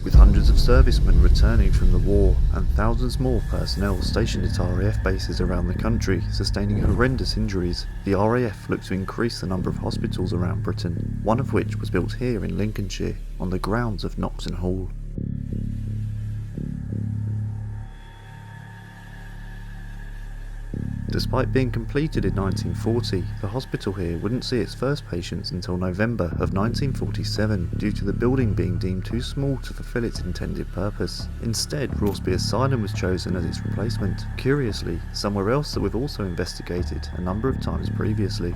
with hundreds of servicemen returning from the war and thousands more personnel stationed at RAF bases around the country sustaining horrendous injuries. The RAF looked to increase the number of hospitals around Britain, one of which was built here in Lincolnshire, on the grounds of Nocton Hall. Despite being completed in 1940, the hospital here wouldn't see its first patients until November of 1947 due to the building being deemed too small to fulfill its intended purpose. Instead, Roresby Asylum was chosen as its replacement, curiously, somewhere else that we've also investigated a number of times previously.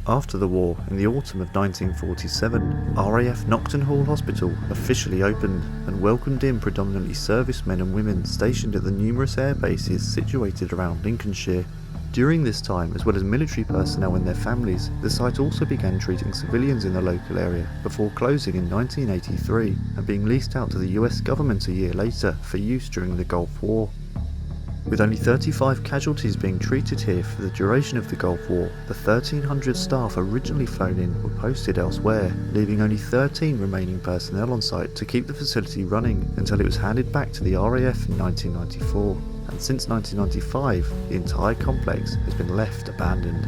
After the war, in the autumn of 1947, RAF Nocton Hall Hospital officially opened and welcomed in predominantly servicemen and women stationed at the numerous air bases situated around Lincolnshire. During this time, as well as military personnel and their families, the site also began treating civilians in the local area before closing in 1983 and being leased out to the US government a year later for use during the Gulf War. With only 35 casualties being treated here for the duration of the Gulf War, the 1,300 staff originally flown in were posted elsewhere, leaving only 13 remaining personnel on site to keep the facility running until it was handed back to the RAF in 1994. And since 1995, the entire complex has been left abandoned.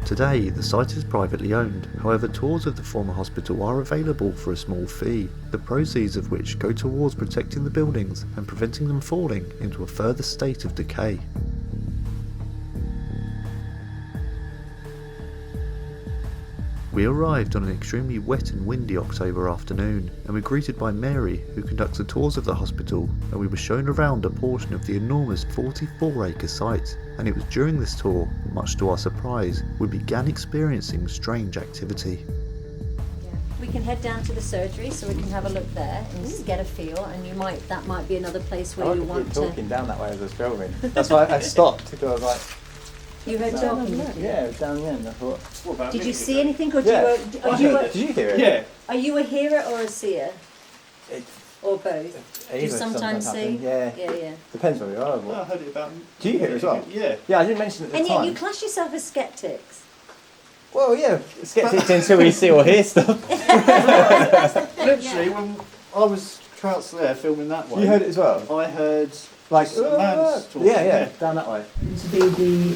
Today, the site is privately owned, however tours of the former hospital are available for a small fee, the proceeds of which go towards protecting the buildings and preventing them falling into a further state of decay. We arrived on an extremely wet and windy October afternoon, and were greeted by Mary, who conducts the tours of the hospital, and we were shown around a portion of the enormous 44-acre site. And it was during this tour, much to our surprise, we began experiencing strange activity. We can head down to the surgery so we can have a look there and just get a feel, and that might be another place where you want to... talking down that way as I was filming. That's why I stopped, because I was like... You heard talking? Yeah, it was down the end, I thought... Did you see anything, or did you hear it? Yeah. Are you a hearer or a seer? Or both? Do you sometimes see? Yeah. Yeah. Depends where we are. No, I heard it about... Do you hear it as well? Yeah. Yeah, I didn't mention it at the time. time. And yet you class yourself as skeptics? Well, yeah, skeptics until we see or hear stuff. Literally, when I was crouched there filming that way... You heard it as well? I heard... Like, a man's talking. Yeah, down that way. To be the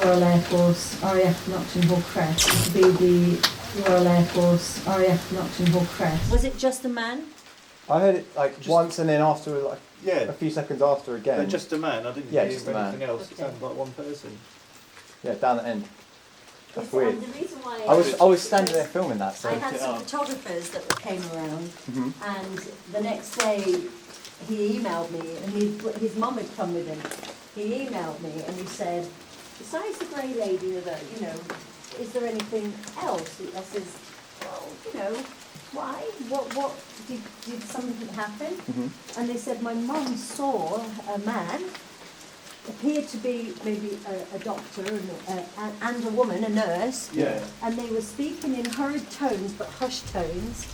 Royal Air Force RAF Nocton Hall crest. To be the Royal Air Force RAF Nocton Hall crest. Was it just a man? I heard it like once and then after, like a few seconds after again. No, just a man. I didn't hear anything else. It sounded like one person. Yeah, down the end. That's weird. The reason why I was standing there filming that. So I had some photographers that came around, and the next day he emailed me, and his mum had come with him. He emailed me and he said, besides the grey lady, is there anything else? I says, well, why? What did something happen? And they said my mum saw a man, appeared to be maybe a doctor and a woman, a nurse. Yeah. And they were speaking in hurried tones, but hushed tones.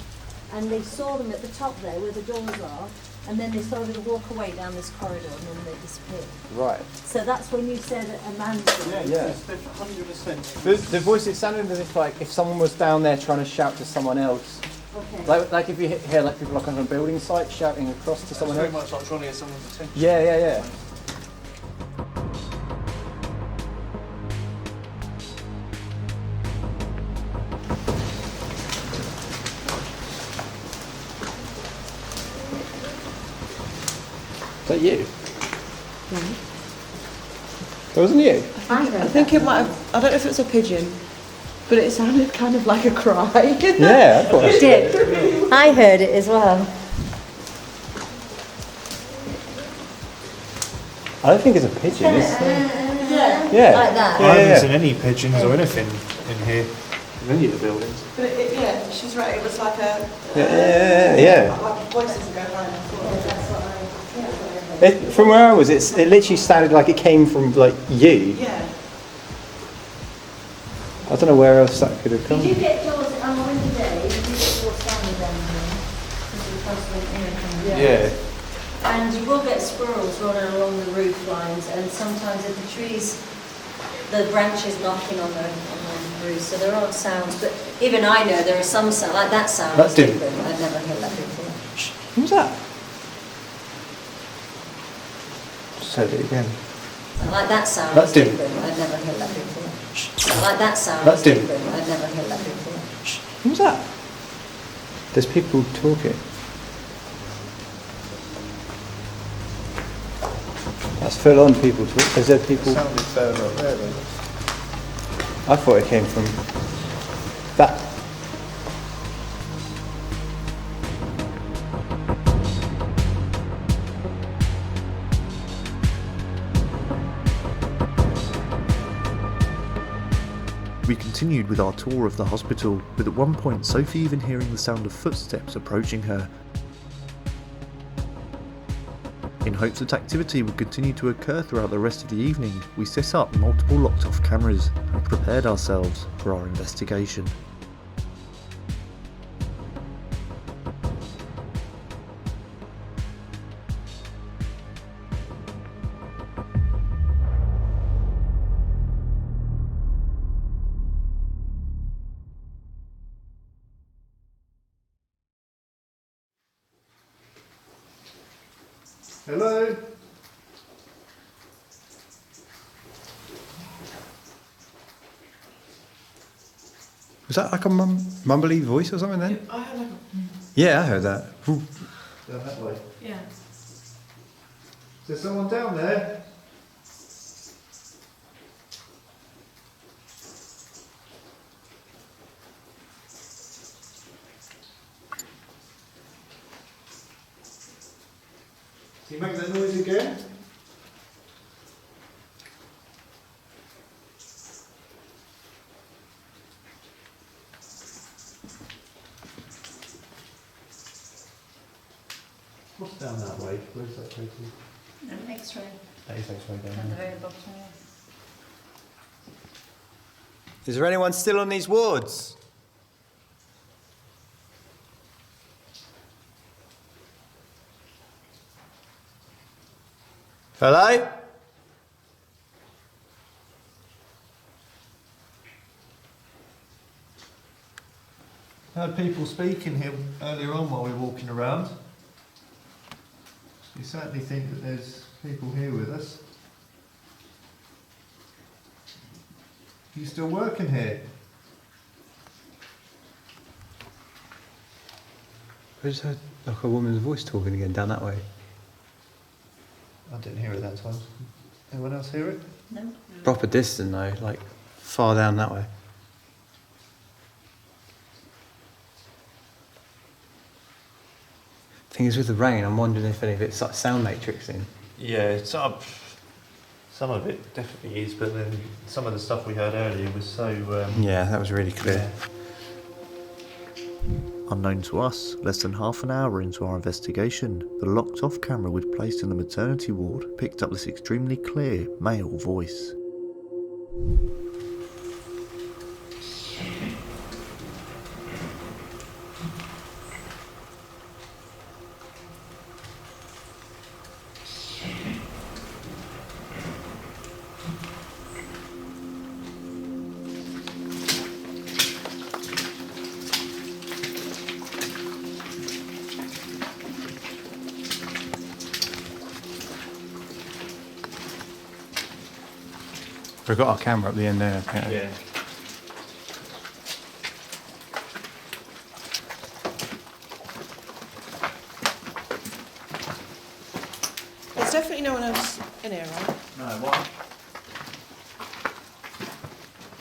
And they saw them at the top there where the doors are. And then they started to walk away down this corridor, and then they disappeared. Right. So that's when you said a man's voice. Yeah. 100%. The voice, it sounded as if like if someone was down there trying to shout to someone else. Okay. Like if you hear like people like on a building site shouting across to someone else. Very much like trying to get someone's attention. Yeah. Is that you? No. That wasn't you? I think it might have, I don't know if it's a pigeon, but it sounded kind of like a cry. Yeah, I thought It did. I heard it as well. I don't think it's a pigeon. It's, Yeah. Like that. I haven't seen any pigeons or anything in here, in any of the buildings. But yeah, she's right. It was like a. Yeah. Like voices go around. From where I was, it literally sounded like it came from like you. Yeah. I don't know where else that could have come. Did you get yours on the day? Did you get yours standing down here? Because the first one in and Yeah. And you will get squirrels running along the roof lines, and sometimes if the trees, the branches knocking on the roof, so there are sounds. But even I know there are some sounds, like that sound That is didn't- different. I've never heard that before. What was that? Said it again. Like that sound That is didn't- different. I've never heard that before. Like that sound That is didn't- different. I've never heard that before. What was that? There's people talking. That's full on people talking. Is there people? It sounded further up there though. I thought it came from that. We continued with our tour of the hospital, with at one point Sophie even hearing the sound of footsteps approaching her. In hopes that activity would continue to occur throughout the rest of the evening, we set up multiple locked-off cameras and prepared ourselves for our investigation. Hello? Was that like a mumbly voice or something then? I heard like Yeah, I heard that. Ooh. Down that way. yeah. Is there someone down there? Can you make that noise again? What's down that way? Where's that taking? An X-ray That is actually at the down there. very bottom. Is there anyone still on these wards? Hello? Heard people speaking here earlier on while we were walking around. You certainly think that there's people here with us. You still working here? I just heard like a woman's voice talking again down that way. I didn't hear it that time. Anyone else hear it? No? Proper distant though, like far down that way. Thing is with the rain, I'm wondering if any of it's like sound matrixing. Yeah, some of it definitely is, but then some of the stuff we heard earlier was so... Yeah, that was really clear. Unknown to us, less than half an hour into our investigation, the locked-off camera we'd placed in the maternity ward picked up this extremely clear male voice. We've got our camera up the end there. Yeah. There's definitely no one else in here, right? No, what?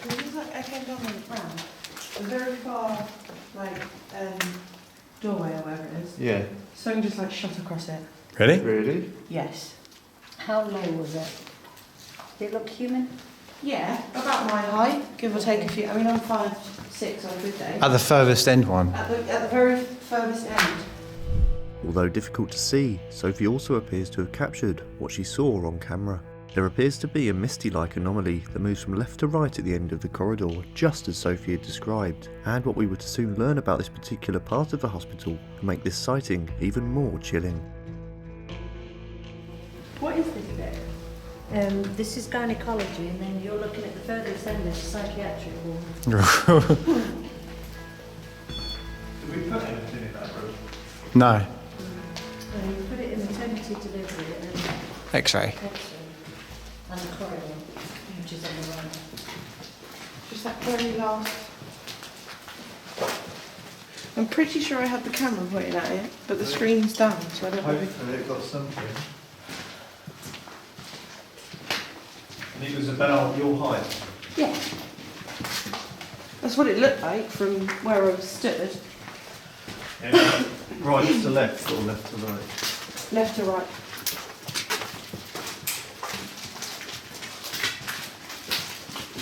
Because it's like I came down the round, a very far, like, doorway or whatever it is. Yeah. Something just like shot across it. Really? Really? Yes. How low was it? Did it look human? Yeah, about my height, give or take a few. I mean, I'm 5'6" on a good day. At the furthest end one. At the very furthest end. Although difficult to see, Sophie also appears to have captured what she saw on camera. There appears to be a misty-like anomaly that moves from left to right at the end of the corridor, just as Sophie had described, and what we were to soon learn about this particular part of the hospital will make this sighting even more chilling. What is this bit? This is gynecology, and then you're looking at the furthest end of psychiatric ward. Did we put anything in that room? No. And you put it in maternity delivery and X-ray. X-ray, and the corridor, which is on the right. Just that very last. I'm pretty sure I had the camera pointing at it, but the screen's down, so I don't know. Hopefully it got something. And it was about your height. Yeah. That's what it looked like from where I stood. Yeah. Right to left or left to right? Left to right.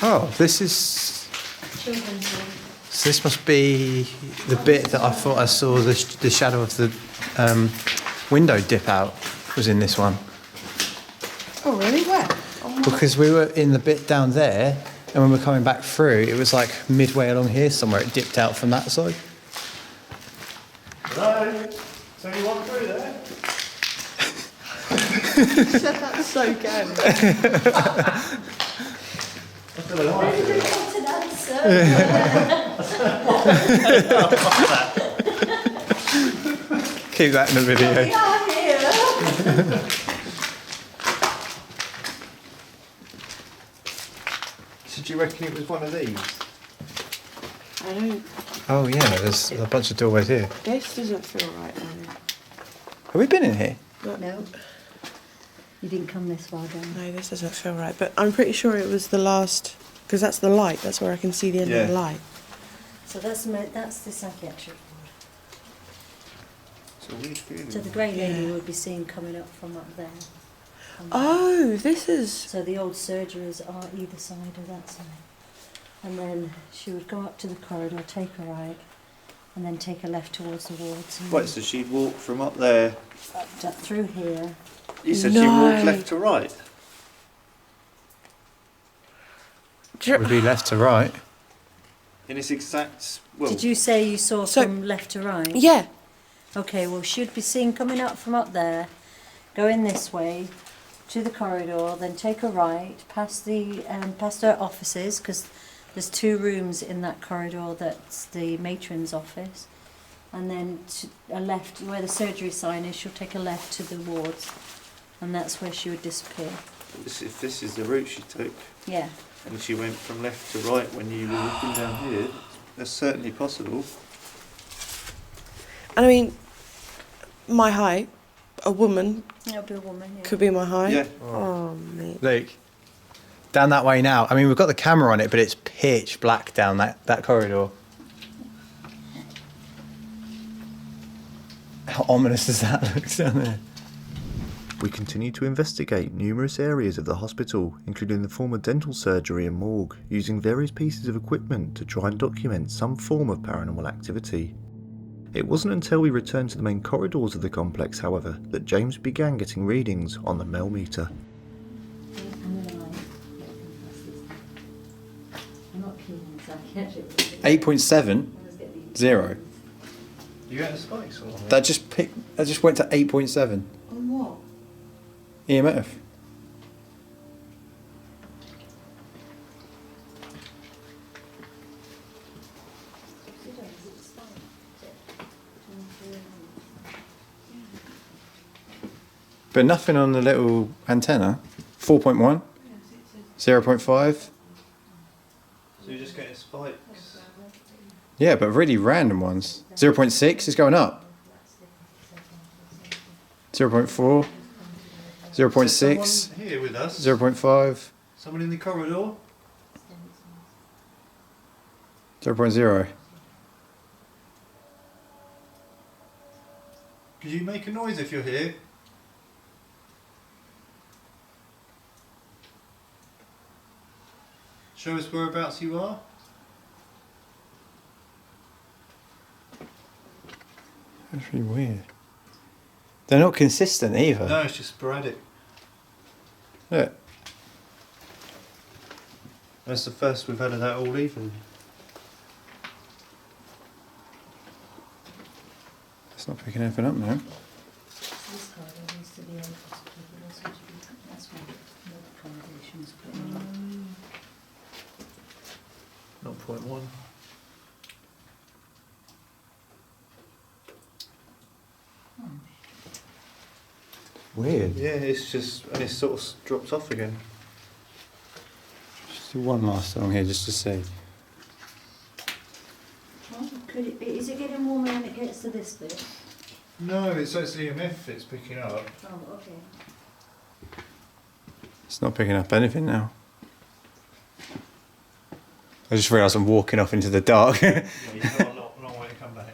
Oh, this is... Children's room. So this must be the bit that I thought I saw the shadow of the window dip out was in this one. Oh, really? Where? Oh, Because we were in the bit down there, and when we were coming back through, it was like midway along here somewhere. It dipped out from that side. Hello? So you walk through there? that's so gay. I feel alive. I didn't want an answer. Keep that in the video. We are here. So do you reckon it was one of these? I don't. Oh yeah, there's a bunch of doorways here. This doesn't feel right. Have we been in here? No. You didn't come this far down. No, this doesn't feel right. But I'm pretty sure it was the last, because that's the light. That's where I can see the end of the light. So that's the psychiatric ward. It's a weird feeling. So the grey lady would be seen coming up from up there. Oh, this is. So the old surgeries are either side of that side. And then she would go up to the corridor, take a right, and then take a left towards the wards. And Right, so she'd walk from up there. up through here. You said No. she walked left to right? It would be left to right. In its exact... Well, Did you say you saw So- from left to right? Yeah. Okay, well she'd be seen coming up from up there, going this way to the corridor, then take a right, past her offices, because there's 2 rooms in that corridor that's the matron's office, and then to a left where the surgery sign is, she'll take a left to the wards, and that's where she would disappear. if this is the route she took, Yeah. and she went from left to right when you were walking down here, that's certainly possible. And I mean, my height, a woman It'll be a woman, yeah. could be my height. Yeah. Oh, mate. Luke, down that way now. I mean, we've got the camera on it, but it's pitch black down that corridor. How ominous does that look down there? We continue to investigate numerous areas of the hospital, including the former dental surgery and morgue, using various pieces of equipment to try and document some form of paranormal activity. It wasn't until we returned to the main corridors of the complex, however, that James began getting readings on the Mel meter. I'm not keen on psychiatric. 8.7, 0. You get the spikes or what? That just went to 8.7 On what? EMF. But nothing on the little antenna. 4.1, 0.5. So you're just getting spikes? Yeah, but really random ones. 0.6 is going up. 0.4, 0.6, Someone here with us? 0.5, Someone in the corridor? 0.0. Could you make a noise if you're here? Show us whereabouts you are. That's really weird. They're not consistent either. No, it's just sporadic. Look, That's the first we've had of that all evening. It's not picking anything up now. This corridor needs to be open, but also to be, that's where the accommodations put in. 0.1. Weird. Yeah, it's just, and it's sort of dropped off again. Just do one last song here just to see. Well, could it be, is it getting warmer when it gets to this bit? No, it's EMF it's picking up. Oh, okay. It's not picking up anything now. I just realised I'm walking off into the dark. Yeah, you've got a long way to come back.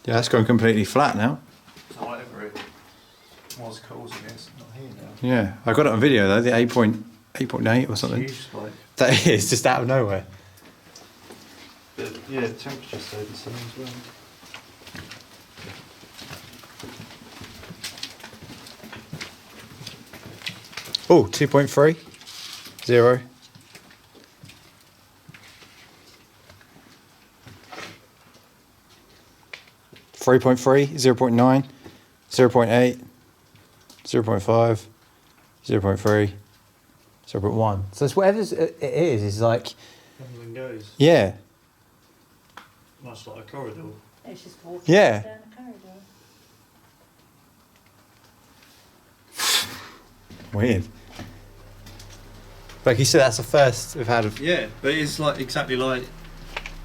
Yeah, that's gone completely flat now. So whatever it was causing it, it's not here now. Yeah, I got it on video though, the 8.8 or something. Huge spike. That is just out of nowhere. But yeah, the temperature stayed the same as well. Oh, 2.3, 0. Three 0.3, 0.9, 0.8, 0.5, 0.3, 0.1. So it's whatever it is like, Everything goes. yeah, Much like a corridor. It's just walking Yeah. down the corridor. weird. Like you said, that's the first we've had of Yeah, but it's like exactly like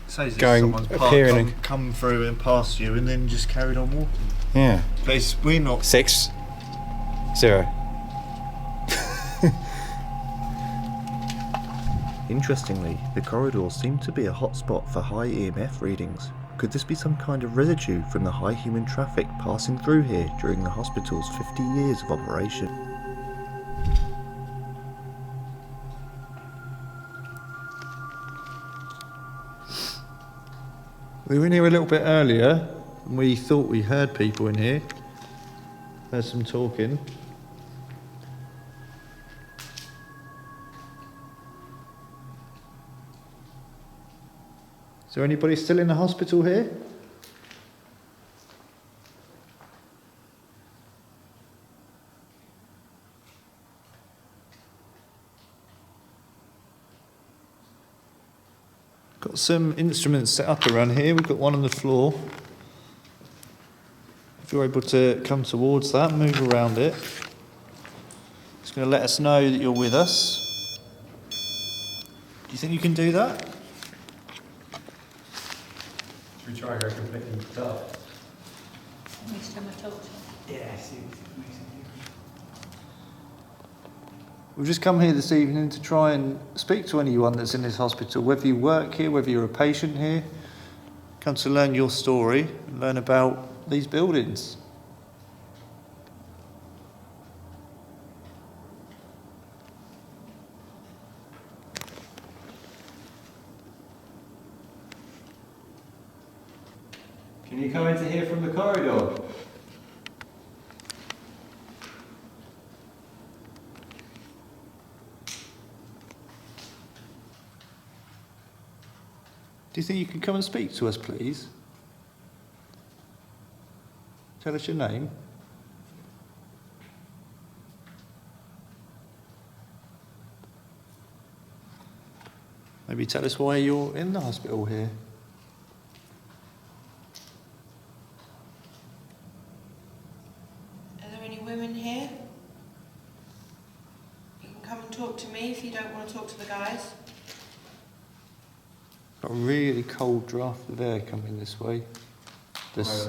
say Going, someone's appearing come through and past you and then just carried on walking. yeah. But it's, we're not 6, 0. Interestingly, the corridors seem to be a hotspot for high EMF readings. Could this be some kind of residue from the high human traffic passing through here during the hospital's 50 years of operation? We were in here a little bit earlier and we thought we heard people in here. Heard some talking. Is there anybody still in the hospital here? Got some instruments set up around here. We've got one on the floor. If you're able to come towards that, move around it. It's going to let us know that you're with us. Do you think you can do that? Should we try and go completely dark? Next time I talk to him. Yeah, We've just come here this evening to try and speak to anyone that's in this hospital, whether you work here, whether you're a patient here. Come to learn your story and learn about these buildings. Can you come into here from the corridor? Do you think you can come and speak to us, please? Tell us your name. Maybe tell us why you're in the hospital here. Are there any women here? You can come and talk to me if you don't want to talk to the guys. Got a really cold draft of air coming this way. This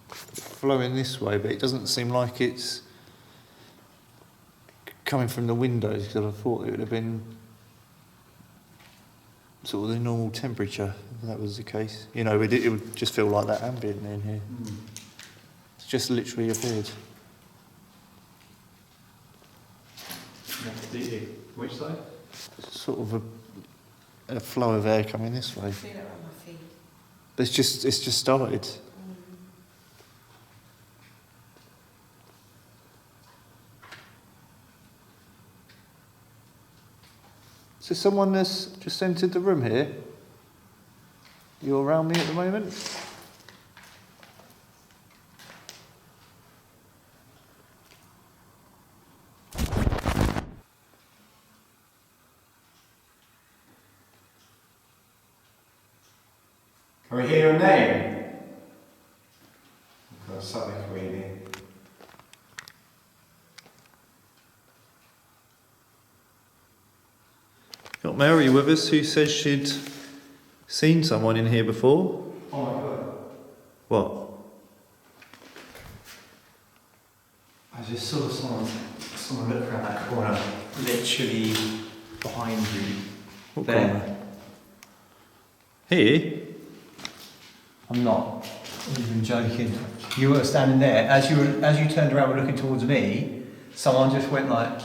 flowing this way, but it doesn't seem like it's coming from the windows because I thought it would have been sort of the normal temperature if that was the case. You know, it would just feel like that ambient in here. It's just literally appeared. Which side? Sort of a flow of air coming this way. I feel it around my feet. But it's just started. So someone that's just entered the room here. You're around me at the moment? Can we hear your name? I've got something for you. Got Mary with us who says she'd seen someone in here before. Oh my god. What? I just saw someone look around that corner, literally behind you. What there. corner? Here? I'm not even joking. You were standing there. As you turned around and looking towards me, someone just went like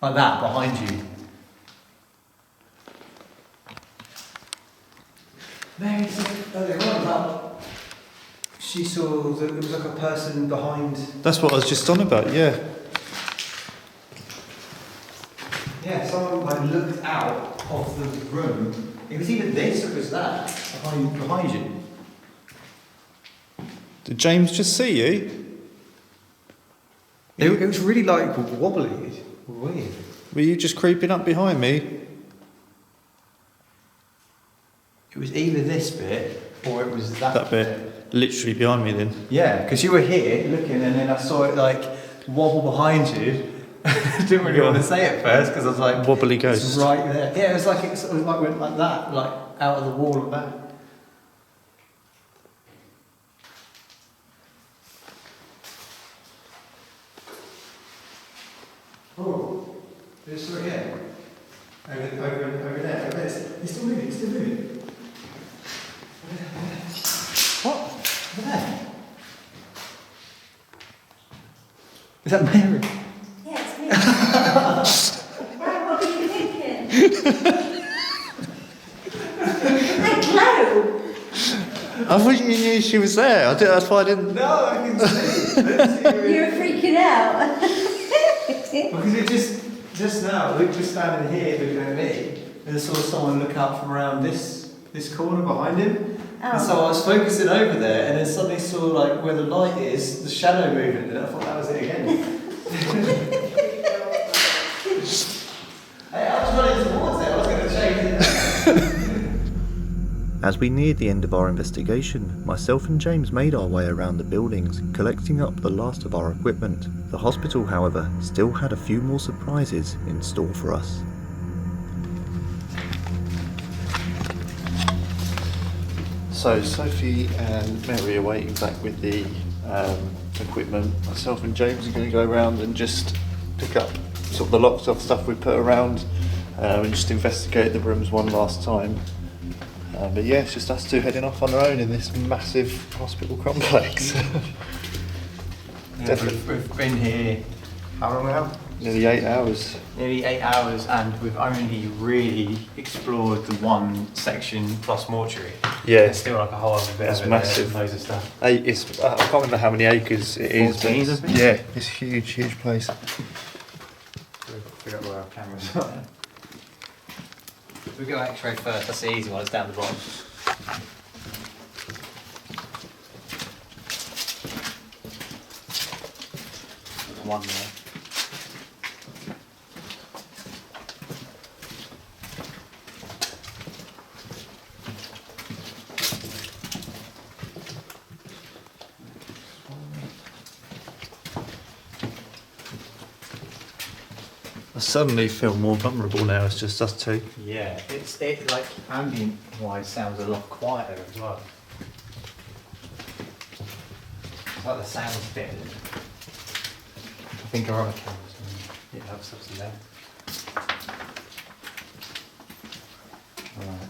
that behind you. Mary said earlier on about she saw that there was like a person behind. That's what I was just on about, yeah. Yeah, someone like looked out of the room. It was either this or it was that behind you. Did James just see you? It was really like wobbly, weird. Were you just creeping up behind me? It was either this bit or it was That bit. Literally behind me then. Yeah, because you were here looking and then I saw it like wobble behind you. Didn't really want to say it first because I was like... Wobbly It's ghost. right there. Yeah, it was like went like that, like out of the wall and back. Oh, there's right here. Over there. It's still moving. What? Over there. Is that Mary? Yeah, it's me. Right, what were you thinking? That glow! I thought you knew she was there. That's why I didn't... No, I can see. You were freaking out. Because it just now, Luke was standing here looking at me, and I saw someone look out from around this corner behind him. And so I was focusing over there, and then suddenly saw like where the light is, the shadow moving, and I thought that was it again. Hey, I was running towards it. I was going to change it. As we neared the end of our investigation, myself and James made our way around the buildings, collecting up the last of our equipment. The hospital, however, still had a few more surprises in store for us. So Sophie and Mary are waiting back with the equipment. Myself and James are going to go around and just pick up sort of the locked off stuff we put around and just investigate the rooms one last time. But yeah, it's just us two heading off on our own in this massive hospital complex. We've been here, how long now? Nearly 8 hours. Nearly 8 hours, and we've only really explored the one section plus mortuary. Yeah. There's still like a whole other bit It's of it, massive. Loads of stuff. I can't remember how many acres it is. 14, but I think. yeah, it's a huge place. Figure out where our cameras are. We go X-ray first, that's the easy one, it's down the bottom. One there. I suddenly feel more vulnerable now, it's just us two. Yeah, it like ambient wise sounds a lot quieter as well. It's like the sounds bit. I think our other cameras, yeah, that's obviously there. Alright.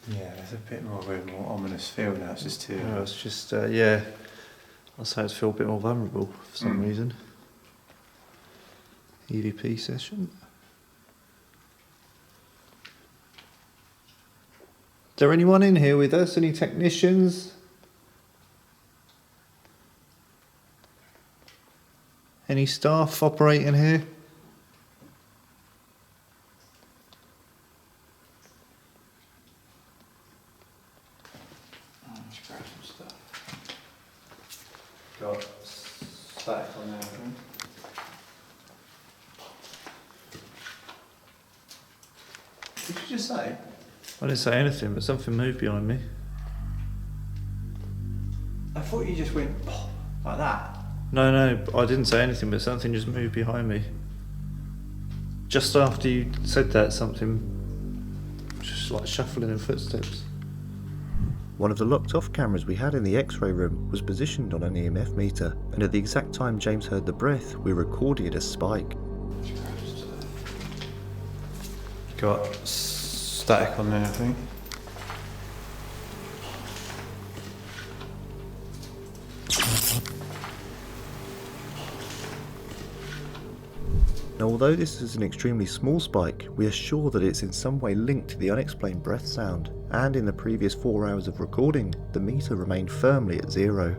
Yeah, there's a bit more of a more ominous feel now, it's just too... Yeah, it's just, yeah, I say it's feel a bit more vulnerable for some reason. EVP session. there anyone in here with us? Any technicians? Any staff operating here? Let's grab some stuff. Got static on there, I think. What did you just say? I didn't say anything, but something moved behind me. I thought you just went like that. No, I didn't say anything, but something just moved behind me. Just after you said that, something just like shuffling in footsteps. One of the locked off cameras we had in the X-ray room was positioned on an EMF meter, and at the exact time James heard the breath, we recorded a spike. Got static on there, I think. Now, although this is an extremely small spike, we are sure that it's in some way linked to the unexplained breath sound, and in the previous 4 hours of recording, the meter remained firmly at 0.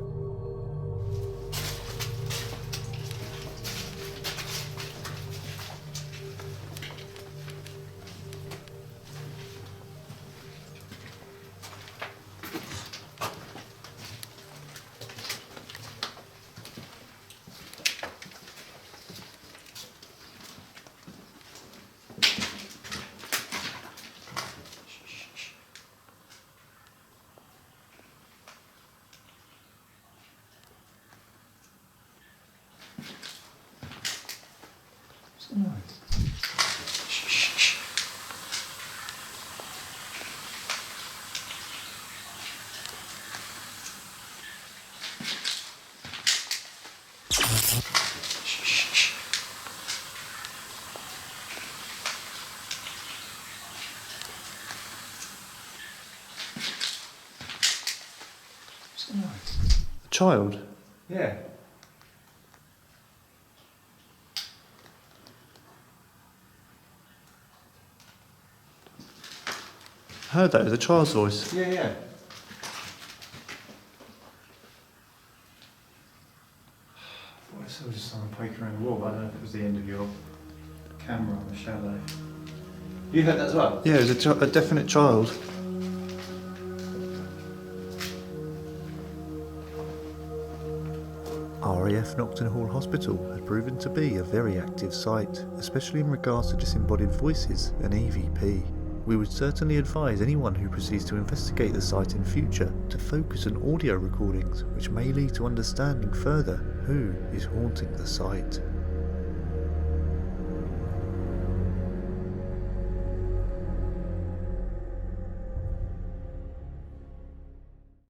A child? Yeah. I heard that, it was a child's voice. Yeah. I thought I saw just someone poking around the wall, but I don't know if it was the end of your camera or the shadow. You heard that as well? Yeah, it was a definite child. RAF Nocton Hall Hospital had proven to be a very active site, especially in regards to disembodied voices and EVP. We would certainly advise anyone who proceeds to investigate the site in future to focus on audio recordings, which may lead to understanding further who is haunting the site.